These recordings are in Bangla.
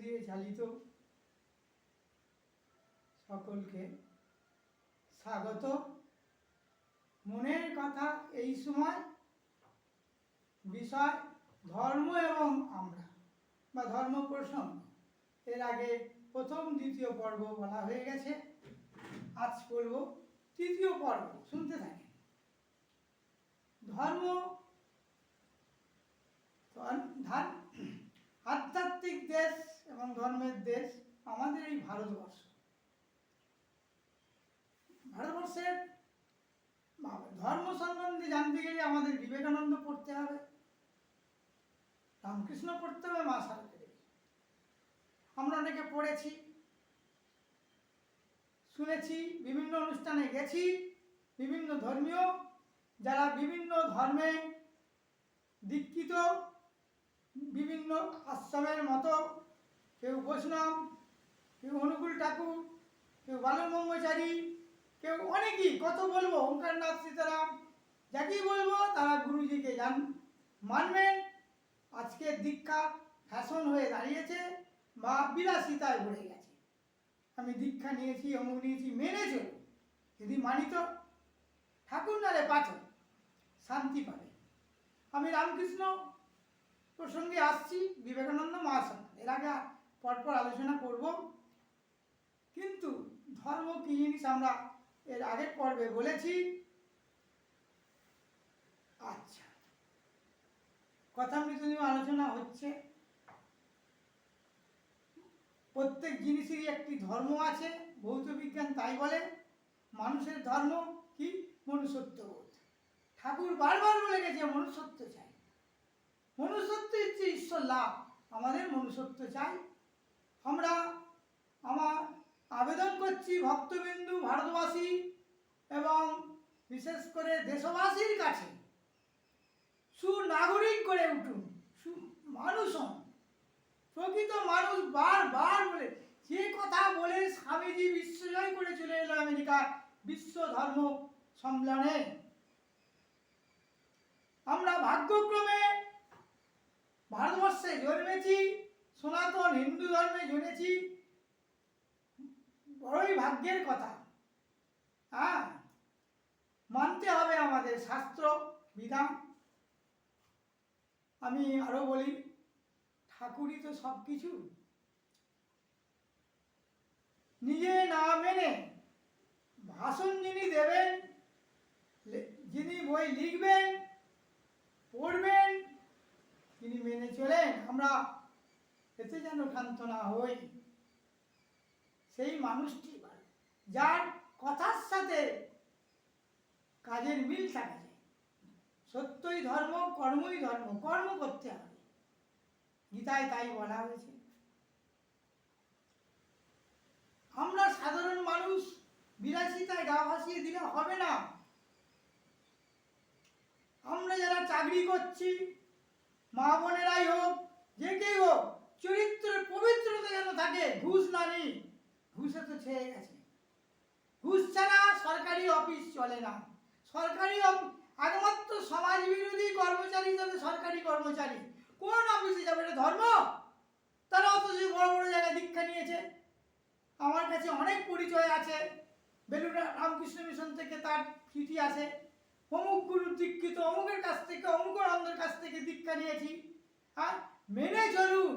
দিয়ে চালিত সকলকে স্বাগত। মনের কথা এই সময় বিষয় ধর্ম এবং আমরা বা ধর্ম প্রসঙ্গ। এর আগে প্রথম দ্বিতীয় পর্ব বলা হয়ে গেছে, আজ পড়ব তৃতীয় পর্ব, শুনতে থাকেন। ধর্ম আধ্যাত্মিক দেশ এবং ধর্মের দেশ আমাদের এই ভারতবর্ষ। ভারতবর্ষের ধর্ম সম্বন্ধে জানতে গেলে আমাদের বিবেকানন্দ পড়তে হবে, রামকৃষ্ণ পড়তে হবে, মা সারদা দেবী। আমরা অনেকে পড়েছি, শুনেছি, বিভিন্ন অনুষ্ঠানে গেছি। বিভিন্ন ধর্মীয় যারা বিভিন্ন ধর্মে দীক্ষিত, বিভিন্ন আশ্রমের মতো, কেউ বৈষ্ণব, কেউ অনুকূল ঠাকুর, কেউ বালব্রহ্মচারী, কেউ অনেকেই, কত বলবো, ওঙ্কারনাথ সীতারাম, যাকেই বলবো তারা গুরুজিকে মানবেন। আজকে দীক্ষা ফ্যাশন হয়ে দাঁড়িয়েছে বা বিলাসিতায় ভরে গেছে। আমি দীক্ষা নিয়েছি, অমুক নিয়েছি, মেনে চল। যদি মানি তো ঠাকুর নারে পাচন শান্তি পাবে। আমি রামকৃষ্ণ প্রসঙ্গে আসছি, বিবেকানন্দ, মা সারদা, এর আগে পরপর আলোচনা করব। কিন্তু ধর্ম কি জিনিস আমরা এর আগের পর্বে বলেছি। আচ্ছা, কথামৃত নিয়ে আলোচনা হচ্ছে। প্রত্যেক জিনিসেরই একটি ধর্ম আছে, ভৌত বিজ্ঞান তাই বলে। মানুষের ধর্ম কি? মনুষ্যত্ববোধ। ঠাকুর বারবার বলে গেছে মনুষ্যত্ব চাই। মনুষ্যত্ব হচ্ছে ঈশ্বর লাভ, আমাদের মনুষ্যত্ব চাই। আমার আবেদন করছি ভক্তবিন্দু, ভারতবাসী এবং বিশেষ করে দেশবাসীর কাছে, সুনাগরিক করে উঠুন, মানুষ হন, প্রকৃত মানুষ। বারবার বলে যে কথা বলে স্বামীজি বিশ্বজয় করে চলে এলো আমেরিকার বিশ্ব ধর্ম সম্মেলনে। আমরা ভাগ্যক্রমে ভারতবর্ষে জন্মেছি, সনাতন হিন্দু ধর্মে জন্মেছি, বড়ই ভাগ্যের কথা। মানতে হবে আমাদের শাস্ত্র বিধান। আমি আরো বলি, ঠাকুরই তো সব কিছু। নিজে না মেনে ভাষণ যিনি দেবেন, যিনি বই লিখবেন, পড়বেন, তিনি মেনে চলেন, আমরা এতে যেন ক্ষান্ত না হই। সেই মানুষটি যার কথার সাথে কাজের মিল থাকা যায়। সত্যই ধর্ম, কর্মই ধর্ম, কর্ম করতে হবে, গীতায় তাই বলা হয়েছে। আমরা সাধারণ মানুষ বিলাসিতায় গা ভাসিয়ে দিলে হবে না। আমরা যারা চাকরি করছি, মা বোনেরাই হোক, যে কেউ হোক, চরিত্রের পবিত্রতা যেন থাকে, ঘুষ না নিই। ঘুষে তো ছেয়ে গেছে। ঘুষ ছাড়া সরকারি অফিস চলে না। সরকারি একমাত্র সমাজ বিরোধী কর্মচারী হিসাবে সরকারি কর্মচারী। কোন অফিসে যাবে? এটা ধর্ম? তারা অথচ বড় বড় জায়গায় দীক্ষা নিয়েছে। আমার কাছে অনেক পরিচয় আছে, বেলুড় রামকৃষ্ণ মিশন থেকে তার চিঠি আছে, অমুক গুরু দীক্ষিত, অমুকের কাছ থেকে, অমুকের অন্ধের কাছ থেকে দীক্ষা নিয়েছি। আর মেনে চলুন।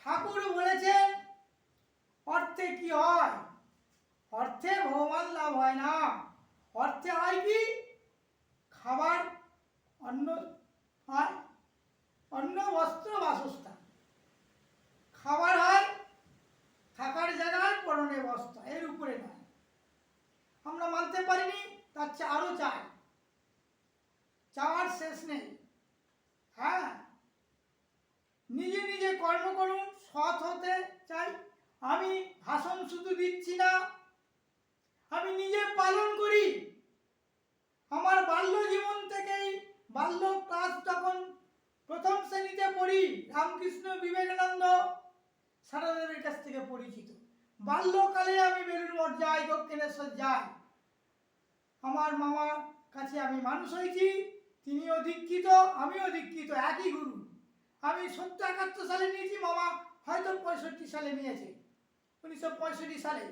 ঠাকুর বলেছেন অর্থে কি হয়? অর্থে ভগবান লাভ হয় না। অর্থে হয় কি? খাবার, অন্ন হয়, অন্ন, বস্ত্র, বাসস্থান। খাবার হয়, থাকার জায়গায়, পরনে বস্ত্র, এর উপরে নয়। আমরা মানতে পারিনি, তার চেয়ে আরো চাই, চাওয়ার শেষ নেই। নিজে নিজে কর্ম করুন, সৎ হতে চাই। আমি ভাষণ শুধু দিচ্ছি না, আমি নিজে পালন করি। আমার বাল্য জীবন থেকেই, বাল্য ক্লাস যখন প্রথম শ্রেণীতে পড়ি, রামকৃষ্ণ, বিবেকানন্দ, সারদাদেবীর কাছ থেকে পরিচিত। বাল্যকালে আমি বেলুড় মঠ যাই, দক্ষিণেশ্বর যাই। আমার মামার কাছে আমি মানুষ হয়েছি, তিনিও দীক্ষিত, আমিও দীক্ষিত, একই গুরু। আমি 70-71 সালে নিয়েছি, মামা হয়তো 65 সালে নিয়েছে, 1965 সালে।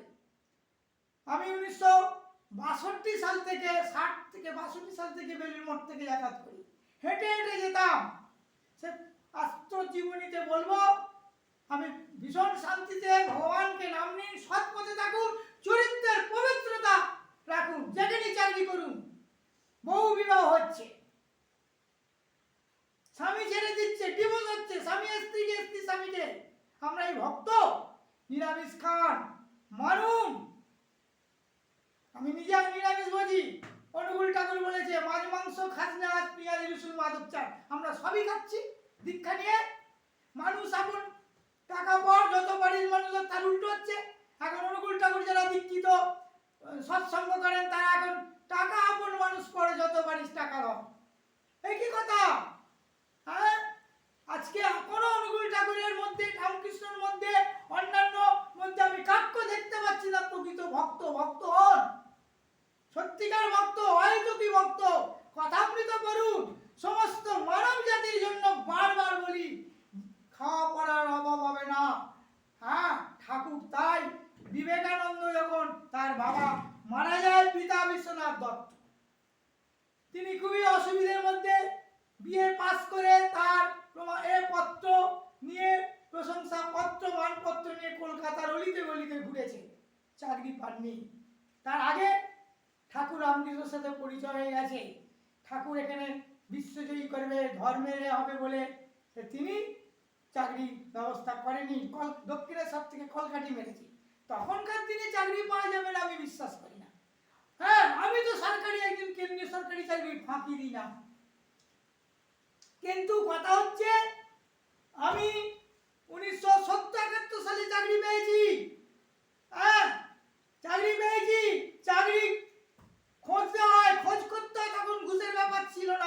আমি 1962 সাল থেকে 62 সাল থেকে বেলুড় মঠ থেকে যাতায়াত করি, হেঁটে হেঁটে যেতাম। সে আত্মজীবনীতে বলবো, আমি ভীষণ শান্তিতে, ভগবানকে নাম নিন, সৎ পথে থাকুন, চরিত্রের পবিত্রতা রাখুন, যেখানে চাকরি করুন। বহু বিবাহ হচ্ছে, স্বামী ছেড়ে দিচ্ছে, ডিভোর্স হচ্ছে, স্বামী স্ত্রীকে, স্ত্রী স্বামীকে। আমরা এই ভক্ত, নিরামিষ খান, মানুন। আমি নিজে নিরামিষ ভোজি। অনুকূল ঠাকুর বলেছে মাছ মাংস খাস না, আজ পেঁয়াজ রসুন মাদক চাল। আমরা সবই খাচ্ছি দীক্ষা নিয়ে। মানুষ এখন টাকা পর যত বাড়ির মানুষ তার উল্টো হচ্ছে। এখন অনুকূল ঠাকুর যারা দীক্ষিত সৎসঙ্গ করেন, তারা এখন টাকা আপন মানুষ পরে যত বাড়ির টাকা দাও। এই কি কথা? হ্যাঁ, আজকে এখনো অনুকূল ঠাকুরের মধ্যে, রামকৃষ্ণের মধ্যে, অন্যান্য মধ্যে আমি কাক্য দেখতে পাচ্ছি না। প্রকৃত ভক্ত ভক্ত হন, সত্যিকার ভক্ত, অহেতুকি ভক্ত। কথামৃত পড়ুন। সমস্ত মানব জাতির জন্য বারবার বলি, খাওয়া পড়ার অভাব হবে না। হ্যাঁ, ঠাকুর তাই। বিবেকানন্দ যখন তার বাবা মারা যায়, পিতা বিশ্বনাথ দত্ত, তিনি খুবই অসুবিধার মধ্যে বিএ পাস করে তার পত্র নিয়ে, প্রশংসা পত্র, মানপত্র নিয়ে কলকাতার অলিতে গলিতে ঘুরেছে, চাকরি পাননি। তার আগে ঠাকুর রামকৃষ্ণের সাথে পরিচয় হয়ে গেছে। ঠাকুর এখানে বিশ্বজয়ী করবে, ধর্মের হবে বলে তিনি চাকরি ব্যবস্থা করেনি। দক্ষিণেশ্বর থেকে কলকাঠি মেরেছে। তখনকার দিনে চাকরি পাওয়া যাবে না আমি বিশ্বাস করি না। হ্যাঁ, আমি তো সরকারি, একদিন কেন্দ্রীয় সরকারি চাকরি ফাঁকি দিই না। কিন্তু কথা হচ্ছে